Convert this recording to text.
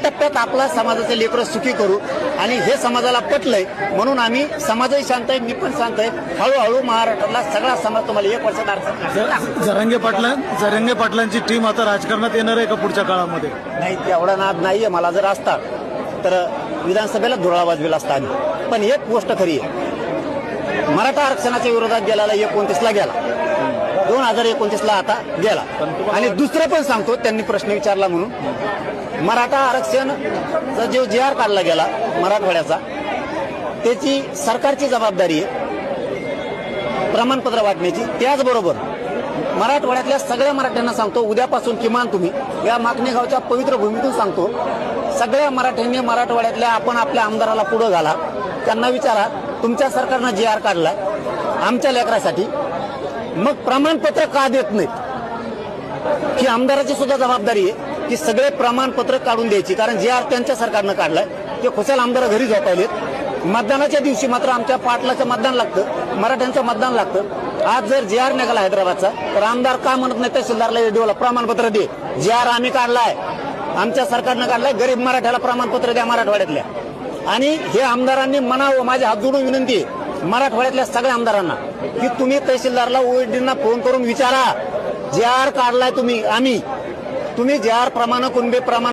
टप्प्यात आपला समाजाचे लेकरं सुखी करू आणि हे समाजाला पटलंय म्हणून आम्ही समाजही शांत आहे, मी पण शांत आहे. हळूहळू महाराष्ट्रातला सगळा समाज तुम्हाला 1 वर्षात आरक्षण. जरांगे पाटलांची टीम आता राजकारणात येणार आहे का पुढच्या काळामध्ये? नाही, तेवढा नाद नाहीये. मला जर असता तर विधानसभेला धुरळा वाजविला असता आम्ही. पण एक गोष्ट खरी आहे, मराठा आरक्षणाच्या विरोधात गेलेला 29ला गेला, 2029ला आता गेला. आणि दुसरं पण सांगतो, त्यांनी प्रश्न विचारला म्हणून, मराठा आरक्षणचा जो जी आर काढला गेला मराठवाड्याचा, त्याची सरकारची जबाबदारी आहे प्रमाणपत्र वाटण्याची. त्याचबरोबर मराठवाड्यातल्या सगळ्या मराठ्यांना सांगतो, उद्यापासून किमान तुम्ही या माकणे गावच्या पवित्र भूमीतून सांगतो, सगळ्या मराठ्यांनी मराठवाड्यातल्या आपण आपल्या आमदाराला पुढे घाला, त्यांना विचारा तुमच्या सरकारनं जी आर काढलाय आमच्या लेकरासाठी, मग प्रमाणपत्र का देत नाहीत? ही आमदाराची सुद्धा जबाबदारी आहे की सगळे प्रमाणपत्र काढून द्यायची. कारण जे आर त्यांच्या सरकारनं काढलाय ते खुशाल आमदार घरी झोपायलेत. मतदानाच्या दिवशी मात्र आमच्या पाटलाचं मतदान लागतं, मराठ्यांचं मतदान लागतं. आज जर जे आर निघाला हैदराबादचा, तर आमदार का म्हणत नाही तहसीलदारला एडीओला प्रमाणपत्र दे, जे आर आम्ही काढलाय, आमच्या सरकारनं काढलाय, गरीब मराठ्याला प्रमाणपत्र द्या मराठवाड्यातल्या. आणि हे आमदारांनी म्हणावं, माझे हात जोडून विनंती आहे मराठवाड्यातल्या सगळ्या आमदारांना की तुम्ही तहसीलदारला ओएडींना फोन करून विचारा, जे आर काढलाय तुम्ही जे आर प्रमाण कुणबे प्रमाण